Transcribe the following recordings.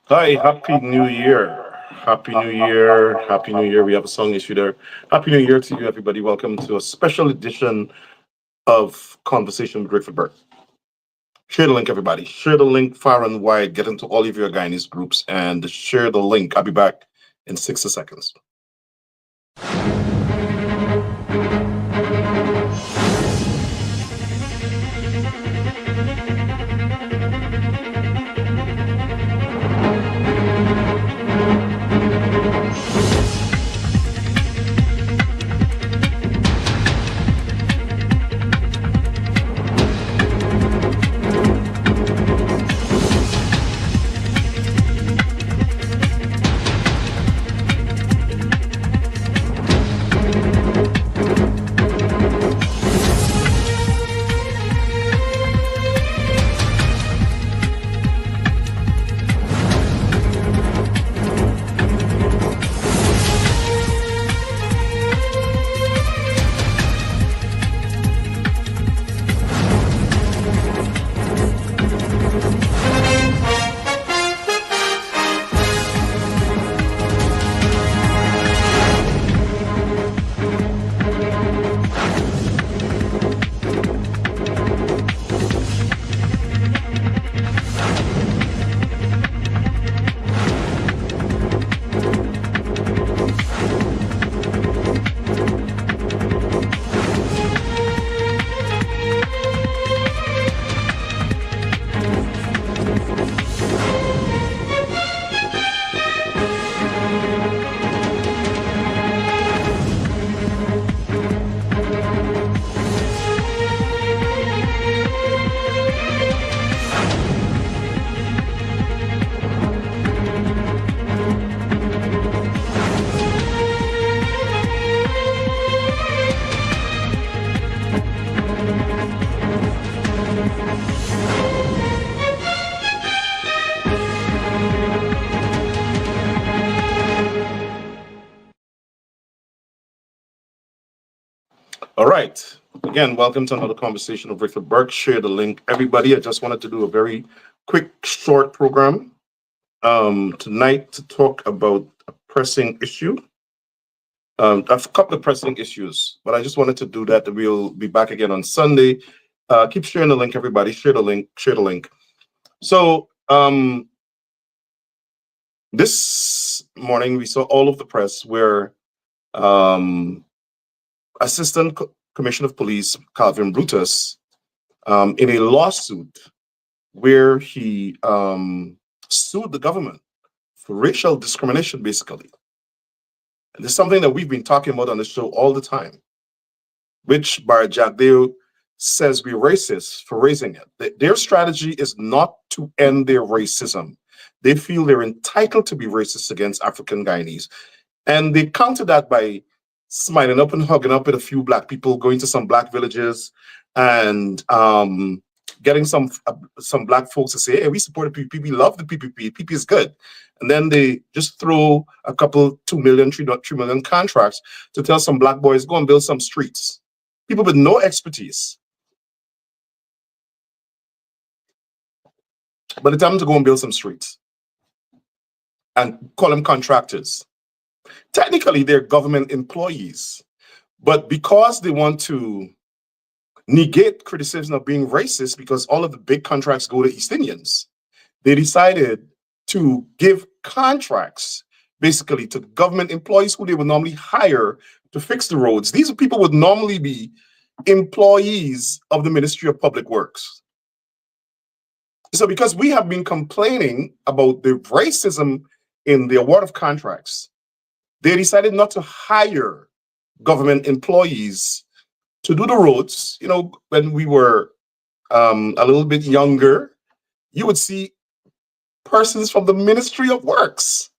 Hi, Happy New Year. Happy New Year. Happy New Year. We have a song issue there. Happy New Year to you, everybody. Welcome to a special edition of Conversation with Griffith Burke. Share the link, everybody. Share the link far and wide. Get into all of your Guyanese groups and share the link. I'll be back in 60 seconds. All right. Again, welcome to another conversation of Griffith Burke. Share the link, everybody. I just wanted to do a very quick, short program tonight to talk about a pressing issue. A couple of pressing issues, but I just wanted to do that. We'll be back again on Sunday. Keep sharing the link, everybody. Share the link. Share the link. So this morning we saw all of the press where Assistant Commissioner of Police Calvin Brutus, in a lawsuit where he sued the government for racial discrimination, basically. And this is something that we've been talking about on the show all the time, which Bar Jagdeo says we're racist for raising it. Their strategy is not to end their racism. They feel they're entitled to be racist against African Guyanese. And they counter that by smiling up and hugging up with a few black people, going to some black villages and getting some black folks to say, hey, we support the PPP, we love the PPP, PPP is good. And then they just throw a couple 2 million, 3 million contracts to tell some black boys, go and build some streets. People with no expertise. But it's time to go and build some streets and call them contractors. Technically, they're government employees, but because they want to negate criticism of being racist, because all of the big contracts go to East Indians, they decided to give contracts basically to government employees who they would normally hire to fix the roads. These people would normally be employees of the Ministry of Public Works. So because we have been complaining about the racism in the award of contracts, they decided not to hire government employees to do the roads. You know, when we were a little bit younger, you would see persons from the Ministry of Works,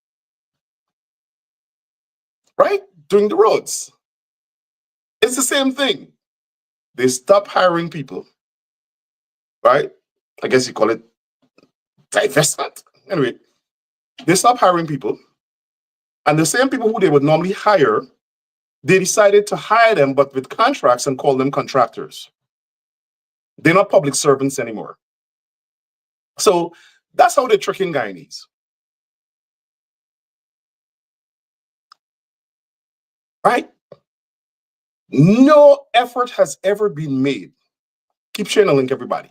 right, doing the roads. It's the same thing. They stopped hiring people, right? I guess you call it divestment. Anyway, they stopped hiring people. And the same people who they would normally hire, they decided to hire them, but with contracts and call them contractors. They're not public servants anymore. So that's how they're tricking Guyanese. right? No effort has ever been made, keep sharing the link, everybody,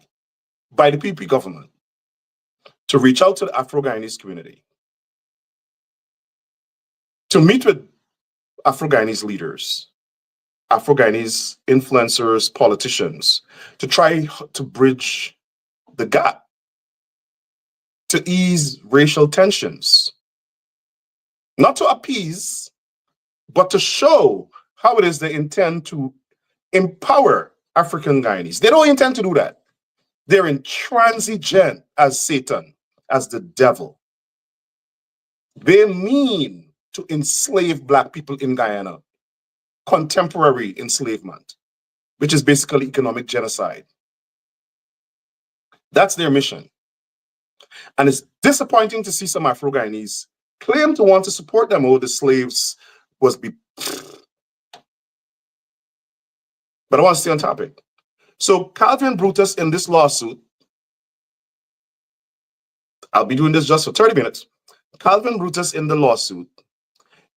by the PPP government to reach out to the Afro-Guyanese community, to meet with Afro-Guyanese leaders, Afro-Guyanese influencers, politicians, to try to bridge the gap, to ease racial tensions, not to appease, but to show how it is they intend to empower African Guyanese. They don't intend to do that. They're intransigent as Satan, as the devil. They mean to enslave Black people in Guyana, contemporary enslavement, which is basically economic genocide. That's their mission. And it's disappointing to see some Afro-Guyanese claim to want to support them. Oh, the slaves was be... But I want to stay on topic. So Calvin Brutus in this lawsuit, I'll be doing this just for 30 minutes. Calvin Brutus in the lawsuit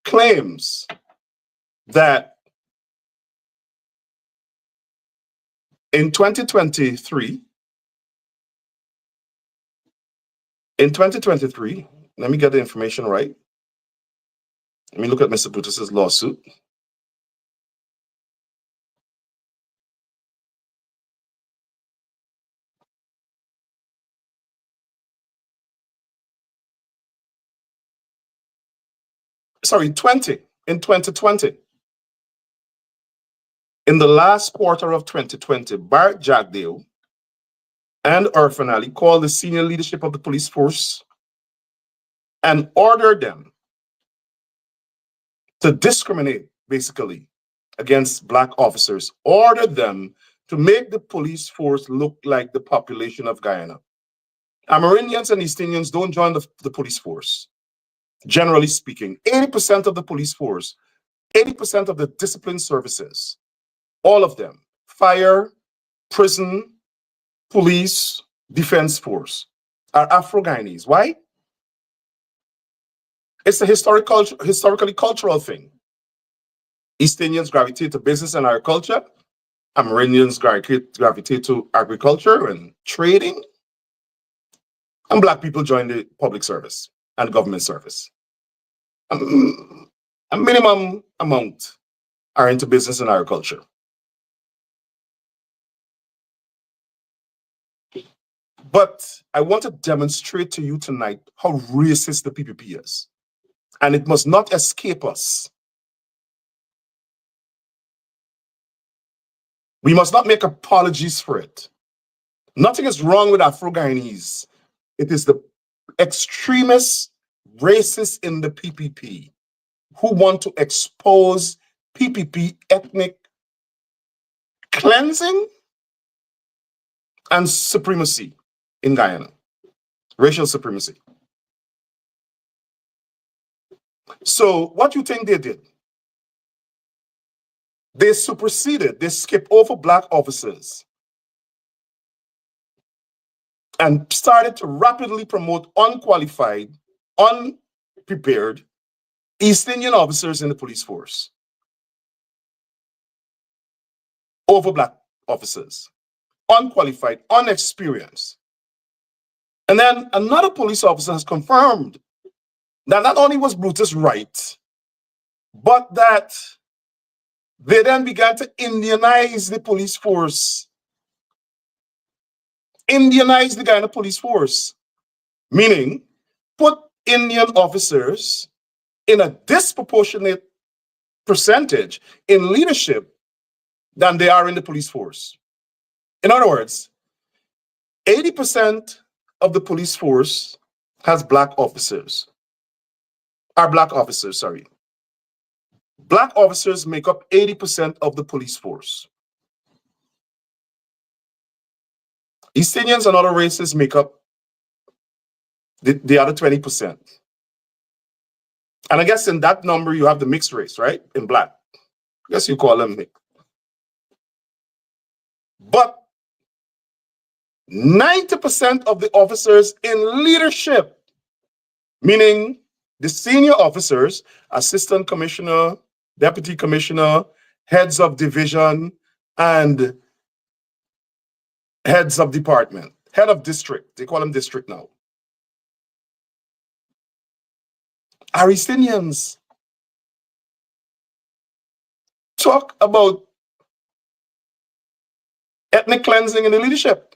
claims that in 2023, let me get the information right. Let me look at Mr. Brutus's lawsuit. Sorry, in 2020. In the last quarter of 2020, Bart Jagdale and Irfan Ali called the senior leadership of the police force and ordered them to discriminate, basically, against Black officers, ordered them to make the police force look like the population of Guyana. Amerindians and East Indians don't join the police force. Generally speaking, 80% of the police force, 80% of the discipline services, all of them, fire, prison, police, defense force, are Afro-Guyanese. Why? It's a historically cultural thing. East Indians gravitate to business and agriculture. Amerindians gravitate to agriculture and trading. And Black people join the public service and government service. A minimum amount are into business and agriculture. But I want to demonstrate to you tonight how racist the PPP is. And it must not escape us. We must not make apologies for it. Nothing is wrong with Afro-Guyanese. It is the extremists, racists in the PPP who want to expose PPP ethnic cleansing and supremacy in Guyana, racial supremacy. So what do you think they did? They superseded, they skipped over Black officers and started to rapidly promote unqualified, unprepared East Indian officers in the police force over Black officers, unqualified, unexperienced. And then another police officer has confirmed that not only was Brutus right, but that they then began to Indianize the police force. Indianize the Guyana police force, meaning put Indian officers in a disproportionate percentage in leadership than they are in the police force. In other words, 80% of the police force has Black officers. Black officers make up 80% of the police force. East Indians and other races make up the other 20%. And I guess in that number, you have the mixed race, right? In Black. I guess you call them mixed. But 90% of the officers in leadership, meaning the senior officers, assistant commissioner, deputy commissioner, heads of division, and heads of department, head of district. They call them district now. Are East Indians. Talk about ethnic cleansing in the leadership.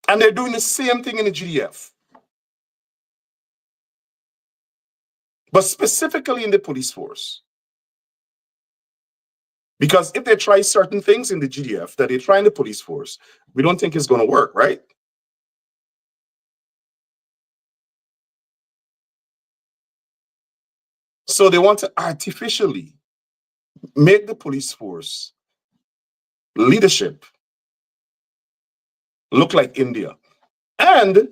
And they're doing the same thing in the GDF. But specifically in the police force. Because if they try certain things in the GDF that they try in the police force, we don't think it's going to work, right? So they want to artificially make the police force leadership look like India. And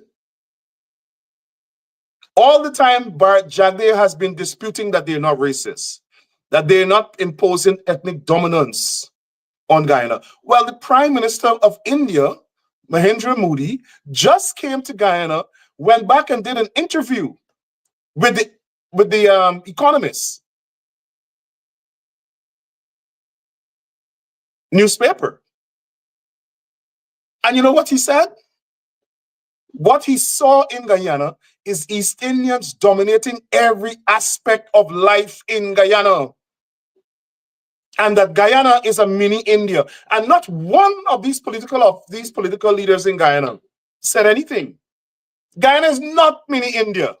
all the time, Bharat Jagdeo has been disputing that they're not racist, that they're not imposing ethnic dominance on Guyana. Well, the Prime Minister of India, Mahendra Modi, just came to Guyana, went back and did an interview with the Economist newspaper. And you know what he said? What he saw in Guyana is East Indians dominating every aspect of life in Guyana. And that Guyana is a mini India. And not one of these political leaders in Guyana said anything. Guyana is not mini India.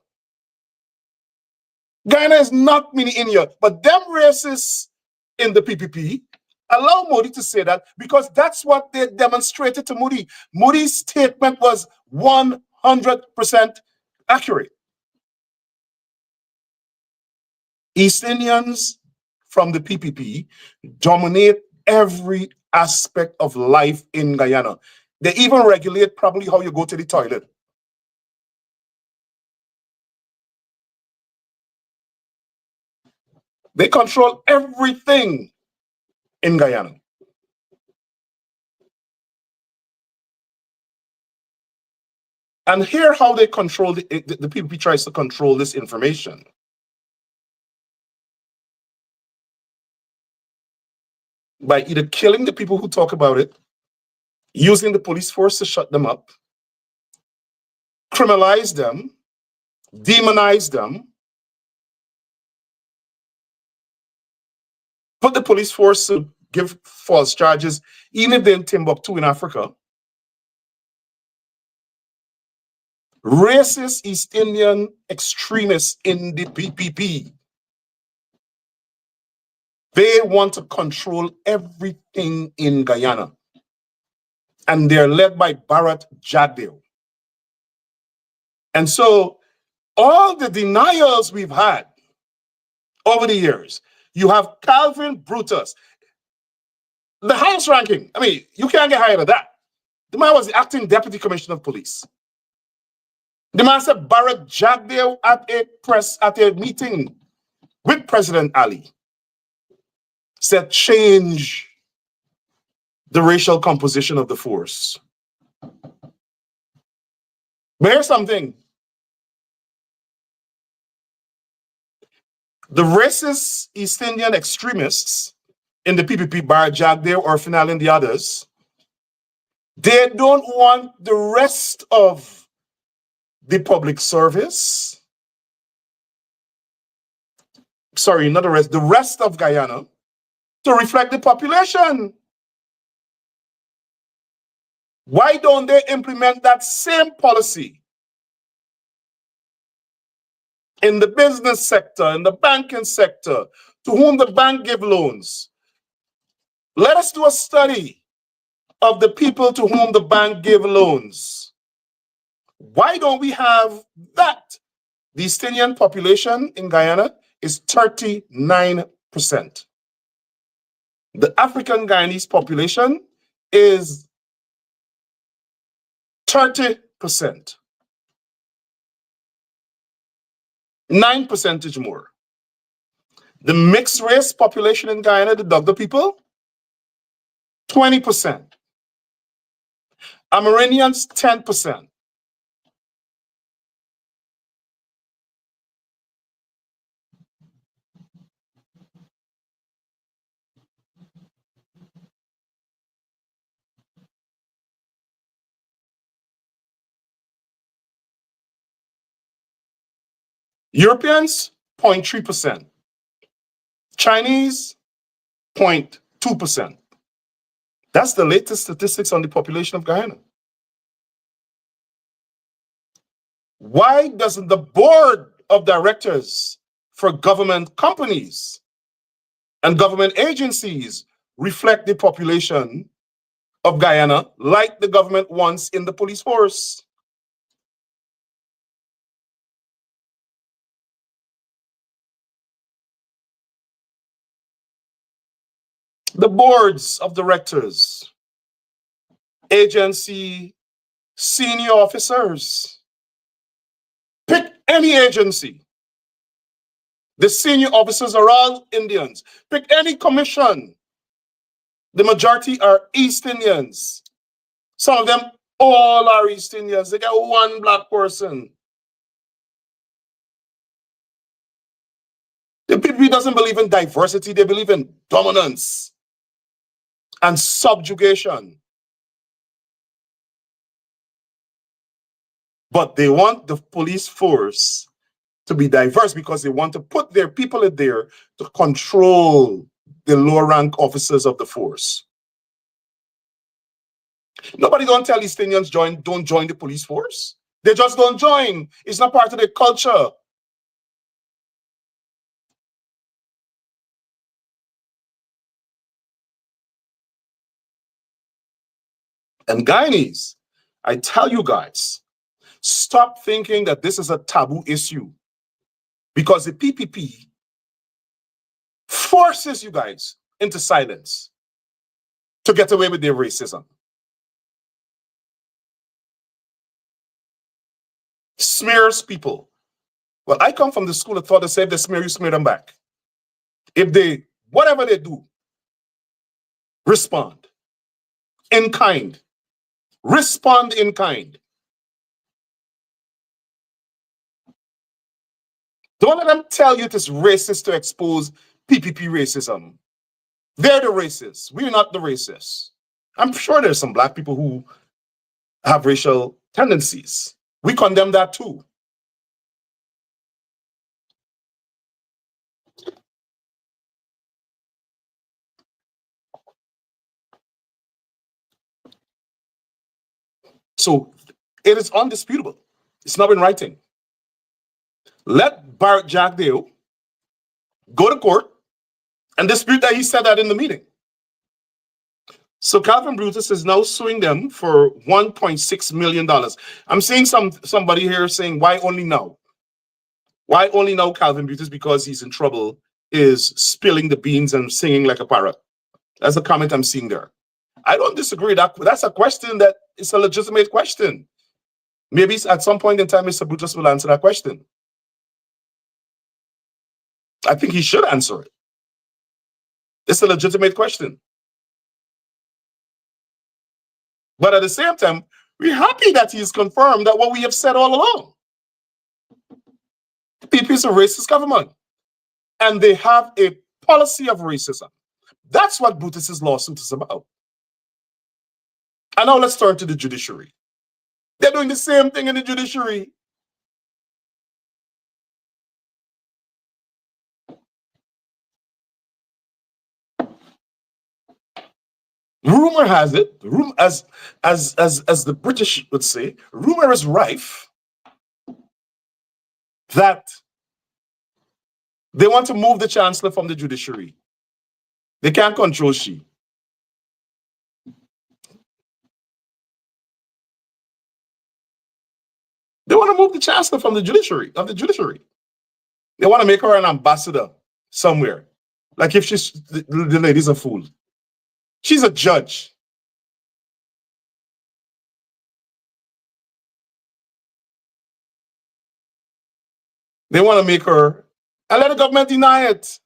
Guyana is not mini India. But them racists in the PPP allow Modi to say that because that's what they demonstrated to Modi. Modi's statement was 100% accurate. East Indians from the PPP dominate every aspect of life in Guyana. They even regulate probably how you go to the toilet. They control everything in Guyana. And here how they control the PPP tries to control this information. By either killing the people who talk about it, using the police force to shut them up, criminalize them, demonize them, put the police force to give false charges, even if they're in Timbuktu in Africa. Racist East Indian extremists in the PPP. They want to control everything in Guyana. And they're led by Bharat Jagdeo. And so all the denials we've had over the years, you have Calvin Brutus, the highest ranking. I mean, you can't get higher than that. The man was the acting deputy commissioner of police. The man said Bharat Jagdeo at a meeting with President Ali said change the racial composition of the force. But here's something. The racist East Indian extremists in the PPP, Bharat Jagdeo or Final and the others, they don't want the rest of the public service, sorry, not the rest of Guyana to reflect the population. Why don't they implement that same policy in the business sector, in the banking sector, to whom the bank give loans? Let us do a study of the people to whom the bank give loans. Why don't we have that? The East Indian population in Guyana is 39%. The African Guyanese population is 30%. 9% more. The mixed race population in Guyana, the Dogda people, 20%. Amerindians, 10%. Europeans, 0.3%. Chinese, 0.2%. That's the latest statistics on the population of Guyana. Why doesn't the board of directors for government companies and government agencies reflect the population of Guyana like the government wants in the police force? The boards of directors, agency senior officers, pick any agency. The senior officers are all Indians. Pick any commission. The majority are East Indians. Some of them all are East Indians. They got one black person. The PPP doesn't believe in diversity. They believe in dominance and subjugation. But they want the police force to be diverse because they want to put their people in there to control the lower rank officers of the force. Nobody don't tell East Indians don't join the police force. They just don't join. It's not part of their culture. And Guyanese, I tell you guys, stop thinking that this is a taboo issue, because the PPP forces you guys into silence to get away with their racism. Smears people. Well, I come from the school that thought they say if they smear you, smear them back. If they, whatever they do, respond in kind. Respond in kind. Don't let them tell you it is racist to expose PPP racism. They're the racists. We're not the racists. I'm sure there's some black people who have racial tendencies. We condemn that too. So it is undisputable. It's not in writing. Let Barrett Jackdale go to court and dispute that he said that in the meeting. So Calvin Brutus is now suing them for $1.6 million. I'm seeing somebody here saying, why only now? Why only now Calvin Brutus? Because he's in trouble, is spilling the beans and singing like a parrot. That's a comment I'm seeing there. I don't disagree. That's a question that is a legitimate question. Maybe at some point in time, Mr. Brutus will answer that question. I think he should answer it. It's a legitimate question. But at the same time, we're happy that he's confirmed that what we have said all along. The PPP is a racist government, and they have a policy of racism. That's what Brutus's lawsuit is about. And now let's turn to the judiciary. They're doing the same thing in the judiciary. Rumor has it, as the British would say, rumor is rife that they want to move the chancellor from the judiciary. They can't control she. They want to move the chancellor from the judiciary, They want to make her an ambassador somewhere. Like if she's, the lady's a fool. She's a judge. They want to make her, and let the government deny it.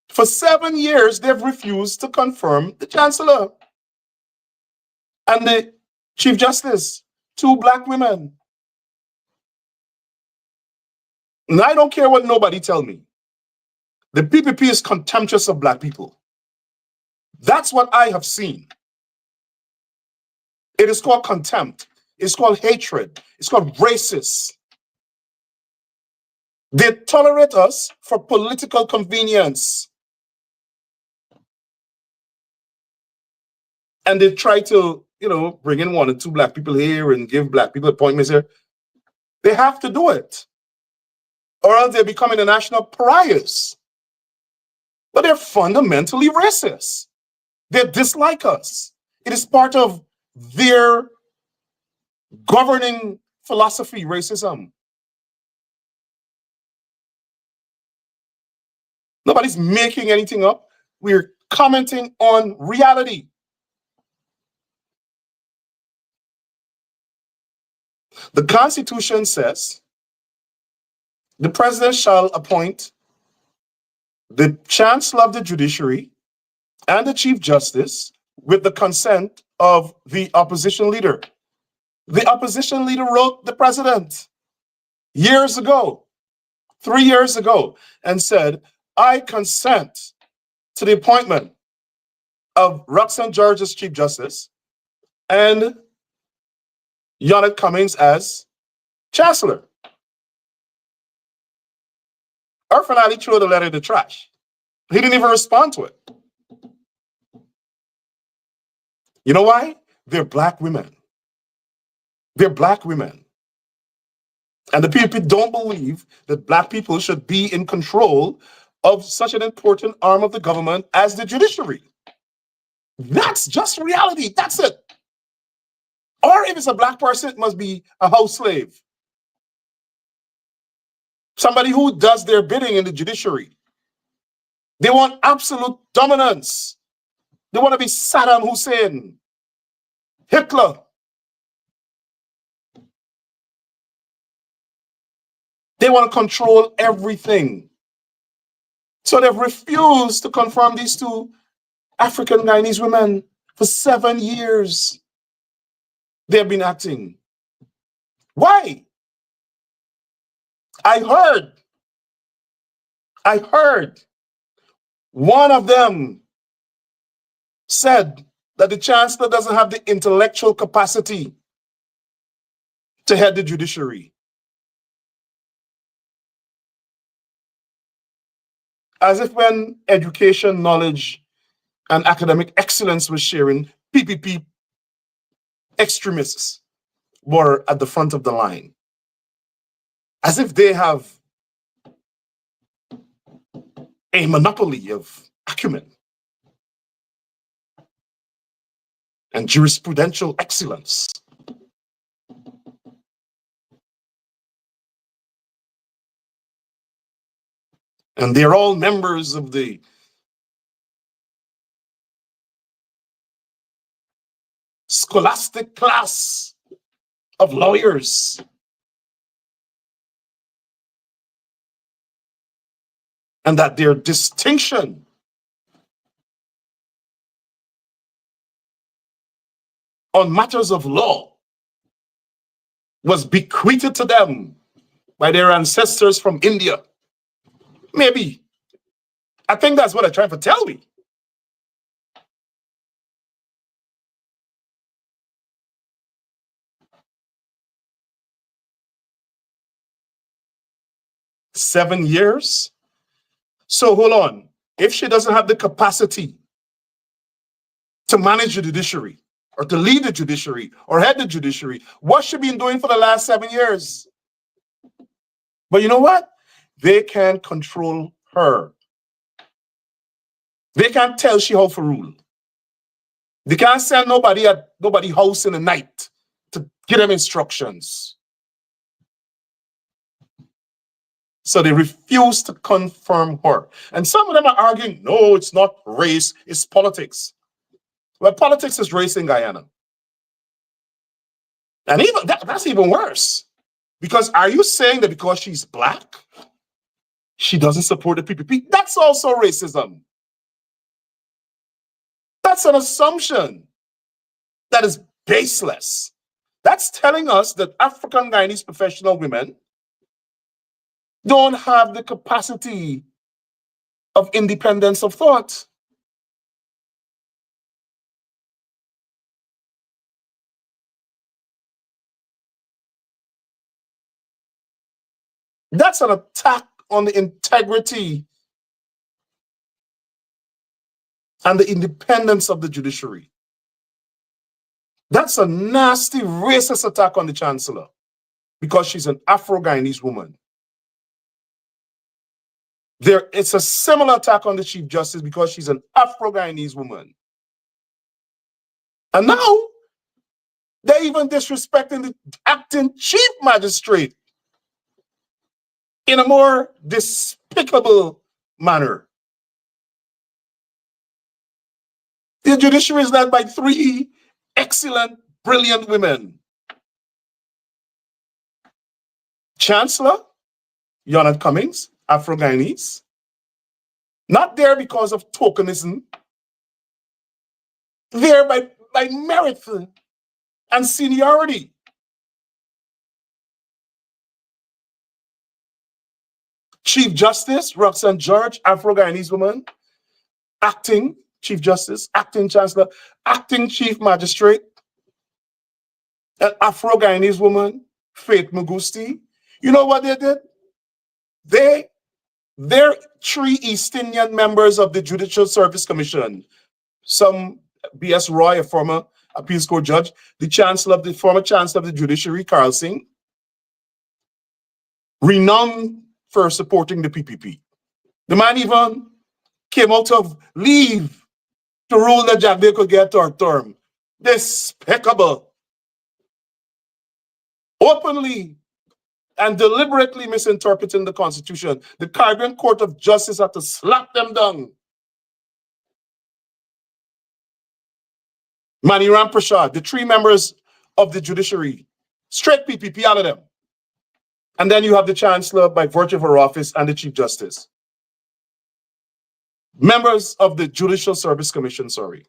For 7 years, they've refused to confirm the chancellor. And the Chief Justice, 2 black women. And I don't care what nobody tell me. The PPP is contemptuous of black people. That's what I have seen. It is called contempt. It's called hatred. It's called racist. They tolerate us for political convenience. And they try to, bring in 1 or 2 black people here and give black people appointments here. They have to do it, or else they're becoming the national pariahs. But they're fundamentally racist. They dislike us. It is part of their governing philosophy, racism. Nobody's making anything up. We're commenting on reality. The Constitution says the president shall appoint the Chancellor of the Judiciary and the Chief Justice with the consent of the opposition leader. The opposition leader wrote the president years ago, 3 years ago, and said, I consent to the appointment of Roxanne George as Chief Justice and Yonette Cummings as Chancellor. Our finale threw the letter in the trash. He didn't even respond to it. You know why? They're black women. They're black women. And the people don't believe that black people should be in control of such an important arm of the government as the judiciary. That's just reality. That's it. Or if it's a black person, it must be a house slave. Somebody who does their bidding in the judiciary. They want absolute dominance. They want to be Saddam Hussein, Hitler. They want to control everything. So they've refused to confirm these 2 African Guyanese women for 7 years. They've been acting. Why? I heard one of them said that the chancellor doesn't have the intellectual capacity to head the judiciary. As if when education, knowledge, and academic excellence was sharing, PPP extremists were at the front of the line. As if they have a monopoly of acumen and jurisprudential excellence. And they're all members of the scholastic class of lawyers. And that their distinction on matters of law was bequeathed to them by their ancestors from India. Maybe. I think that's what they're trying to tell me. Seven years? So hold on. If she doesn't have the capacity to manage the judiciary or to lead the judiciary or head the judiciary, what she been doing for the last 7 years? But you know what? They can't control her. They can't tell she how to rule. They can't send nobody at nobody's house in the night to give them instructions. So they refuse to confirm her. And some of them are arguing, no, it's not race, it's politics. Well, politics is race in Guyana. And even that's even worse. Because are you saying that because she's black, she doesn't support the PPP? That's also racism. That's an assumption that is baseless. That's telling us that African Guyanese professional women don't have the capacity of independence of thought. That's an attack on the integrity and the independence of the judiciary. That's a nasty racist attack on the chancellor because she's an Afro-Guyanese woman. It's a similar attack on the Chief Justice because she's an Afro-Guyanese woman. And now they're even disrespecting the acting Chief Magistrate in a more despicable manner. The judiciary is led by 3 excellent, brilliant women. Chancellor Yonat Cummings, Afro-Guyanese, not there because of tokenism, there by merit and seniority. Chief Justice Roxanne George, Afro-Guyanese woman, acting Chief Justice, acting Chancellor, acting Chief Magistrate, an Afro-Guyanese woman, Faith Mugusti. You know what they did? They're 3 East Indian members of the Judicial Service Commission. Some B.S. Roy, a former appeals court judge, the former chancellor of the judiciary, Carl Singh, renowned for supporting the PPP. The man even came out of leave to rule that Jagdeo could get a term. Despicable. Openly and deliberately misinterpreting the Constitution. The Caribbean Court of Justice had to slap them down. Maniram Prasad, the 3 members of the judiciary, straight PPP out of them. And then you have the chancellor by virtue of her office and the Chief Justice. Members of the Judicial Service Commission, sorry.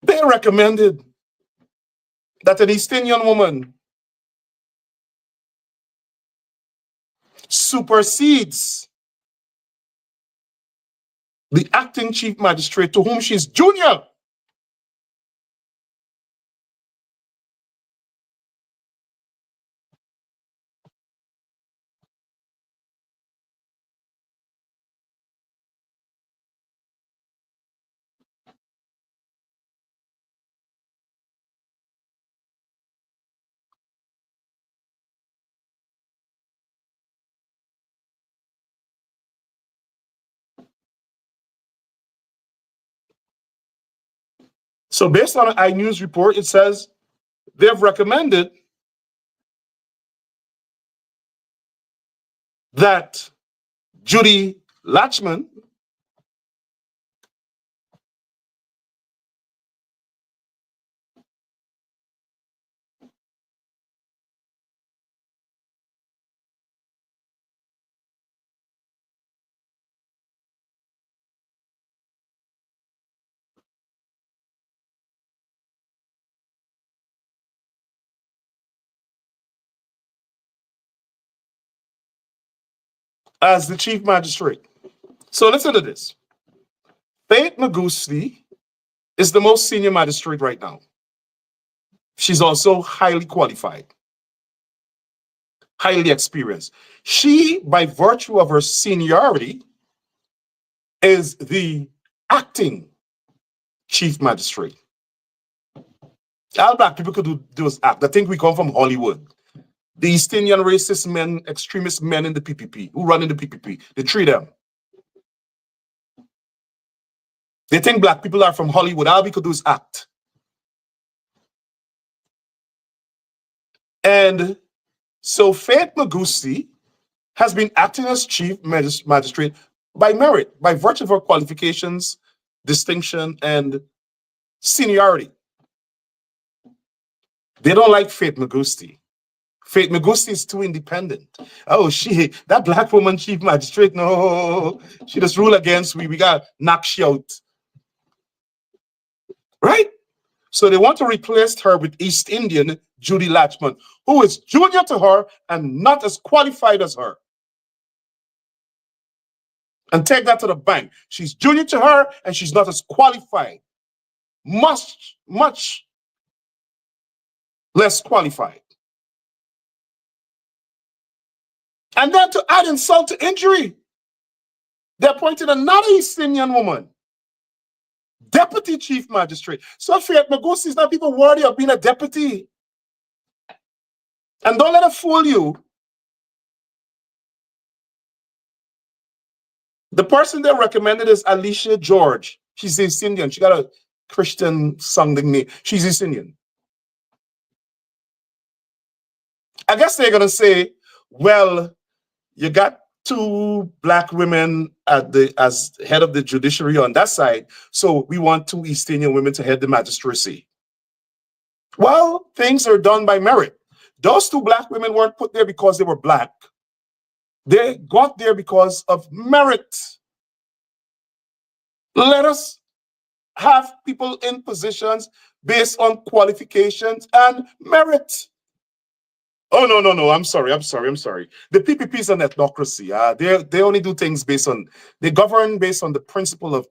They recommended that an East Indian woman supersedes the acting Chief Magistrate to whom she's junior. So based on an iNews report, it says they've recommended that Judy Latchman as the Chief Magistrate. So listen to this. Faith Mugusti is the most senior magistrate right now. She's also highly qualified, highly experienced. She, by virtue of her seniority, is the acting Chief Magistrate. All black people could do those act. I think we come from Hollywood. The East Indian racist men, extremist men in the PPP, who run in the PPP, they treat them. They think black people are from Hollywood. All we could do is act. And so Faith Mugusti has been acting as Chief Magistrate by merit, by virtue of her qualifications, distinction, and seniority. They don't like Faith Mugusti. Faith Magusti is too independent. Oh, that black woman chief magistrate, no, she just rule against we got to knock she out. Right? So they want to replace her with East Indian Judy Latchman, who is junior to her and not as qualified as her. And take that to the bank. She's junior to her and she's not as qualified. Much less qualified. And then to add insult to injury, they appointed another East Indian woman, deputy chief magistrate. So Faith Magusti is not even worthy of being a deputy. And don't let it fool you. The person they recommended is Alicia George. She's East Indian. She got a Christian sounding name. She's East Indian. I guess they're going to say, well, you got two black women as head of the judiciary on that side, so we want two East Indian women to head the magistracy. Well, things are done by merit. Those two black women weren't put there because they were black. They got there because of merit. Let us have people in positions based on qualifications and merit. Oh, no. I'm sorry. The PPP is an ethnocracy. They only do things they govern based on the principle of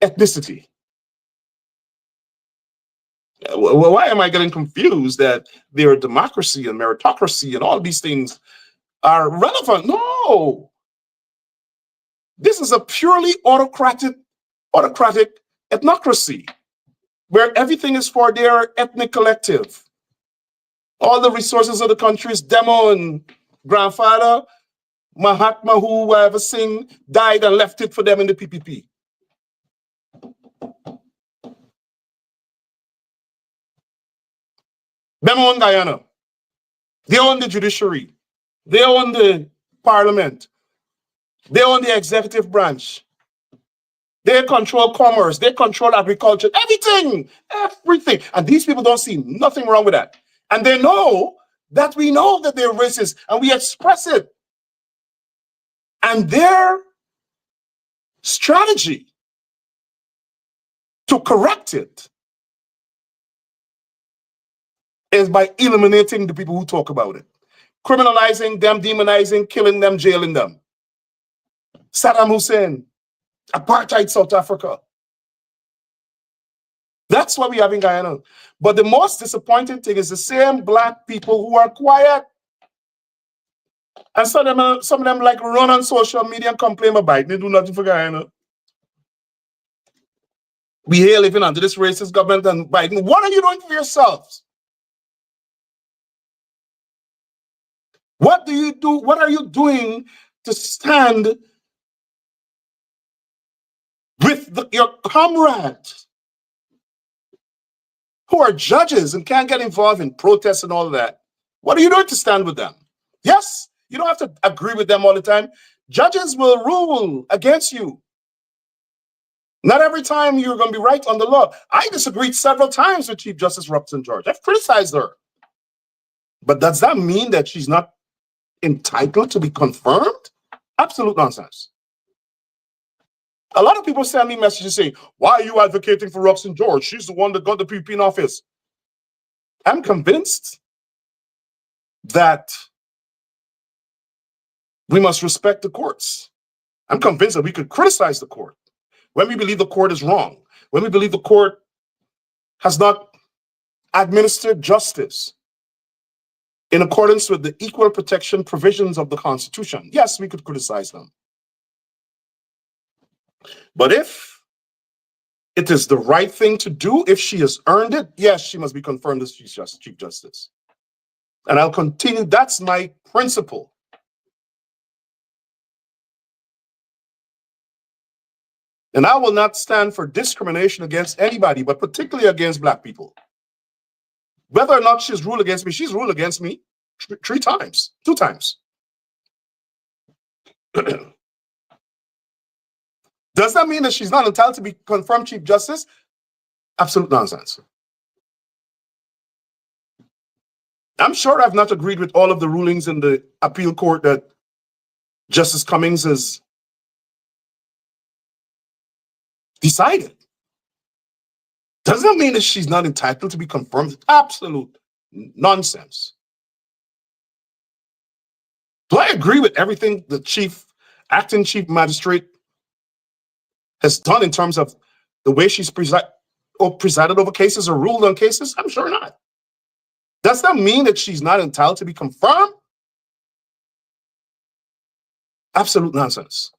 ethnicity. Why am I getting confused that their democracy and meritocracy and all these things are relevant? No. This is a purely autocratic ethnocracy where everything is for their ethnic collective. All the resources of the country's demo and grandfather, Mahatma, whoever Singh, died and left it for them in the PPP. Them own Guyana. They own the judiciary. They own the parliament. They own the executive branch. They control commerce. They control agriculture. Everything. And these people don't see nothing wrong with that. And they know that we know that they're racist and we express it. And their strategy to correct it is by eliminating the people who talk about it, criminalizing them, demonizing, killing them, jailing them. Saddam Hussein, apartheid South Africa. That's what we have in Guyana. But the most disappointing thing is the same black people who are quiet. And some of them like run on social media and complain about Biden. They do nothing for Guyana. We here living under this racist government and Biden. What are you doing for yourselves? What do you do? What are you doing to stand with your comrades who are judges and can't get involved in protests and all that? What are you doing to stand with them? Yes, you don't have to agree with them all the time. Judges will rule against you. Not every time you're going to be right on the law. I disagreed several times with Chief Justice Robinson George. I've criticized her. But does that mean that she's not entitled to be confirmed? Absolute nonsense. A lot of people send me messages saying, why are you advocating for Robinson George? She's the one that got the PPP in office. I'm convinced that we must respect the courts. I'm convinced that we could criticize the court when we believe the court is wrong, when we believe the court has not administered justice in accordance with the equal protection provisions of the Constitution. Yes, we could criticize them. But if it is the right thing to do, if she has earned it, yes, she must be confirmed as Chief Justice. And I'll continue. That's my principle. And I will not stand for discrimination against anybody, but particularly against black people. Whether or not she's ruled against me, she's ruled against me 2 times. Does that mean that she's not entitled to be confirmed Chief Justice? Absolute nonsense. I'm sure I've not agreed with all of the rulings in the appeal court that Justice Cummings has decided. Doesn't mean that she's not entitled to be confirmed. Absolute nonsense. Do I agree with everything the acting chief magistrate has done in terms of the way she's presided over cases or ruled on cases? I'm sure not. Does that mean that she's not entitled to be confirmed? Absolute nonsense.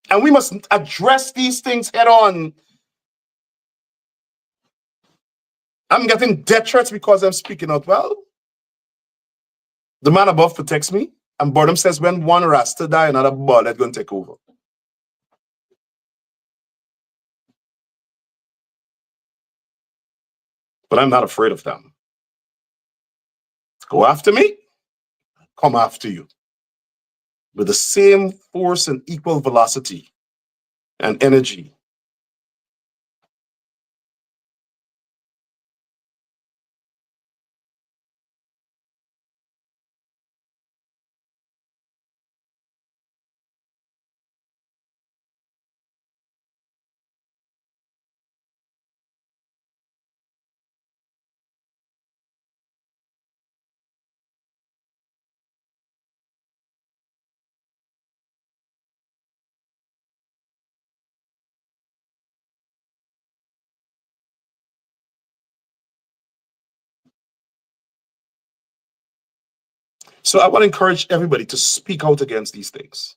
And we must address these things head on. I'm getting death threats because I'm speaking out. Well, the man above protects me. And Burnham says when one Rasta die, another ball is going to take over. But I'm not afraid of them. Go after me, come after you. With the same force and equal velocity and energy. So I want to encourage everybody to speak out against these things.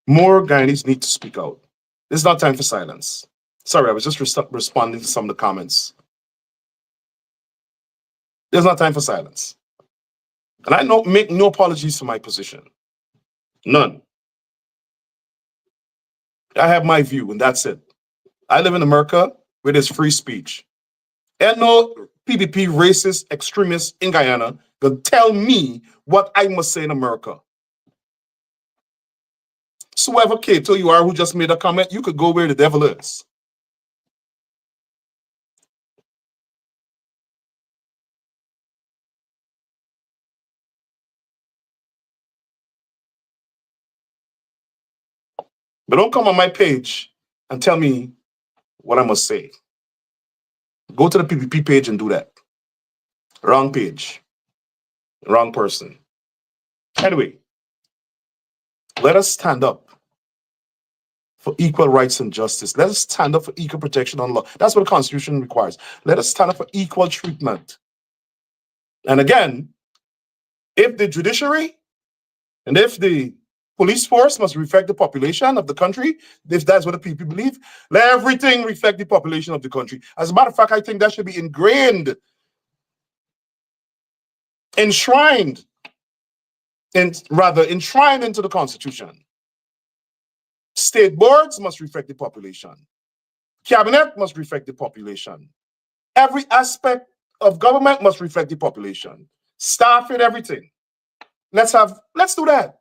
More Guyanese need to speak out. This is not time for silence. Sorry, I was just responding to some of the comments. There's not time for silence. And I make no apologies for my position. None. I have my view, and that's it. I live in America where there's free speech. And no PPP racist extremists in Guyana can tell me what I must say in America. So whoever Kato you are who just made a comment, you could go where the devil is. But don't come on my page and tell me what I must say. Go to the PPP page and do that. Wrong page. Wrong person. Anyway, let us stand up for equal rights and justice. Let us stand up for equal protection on law. That's what the Constitution requires. Let us stand up for equal treatment. And again, if the judiciary and if the police force must reflect the population of the country, if that's what the people believe, let everything reflect the population of the country. As a matter of fact, I think that should be enshrined into the Constitution. State boards must reflect the population. Cabinet must reflect the population. Every aspect of government must reflect the population. Staff and everything. Let's do that.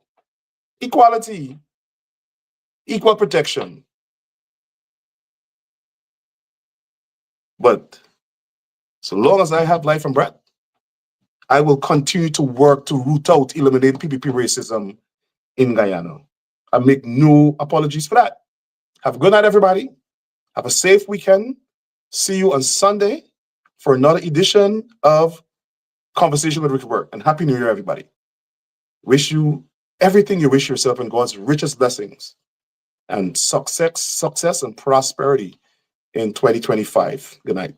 Equality, equal protection. But so long as I have life and breath, I will continue to work to root out, eliminate PPP racism in Guyana. I make no apologies for that. Have a good night, everybody. Have a safe weekend. See you on Sunday for another edition of Conversation with Ricky Burke. And Happy New Year, everybody. Wish you everything you wish yourself and God's richest blessings and success and prosperity in 2025. Good night.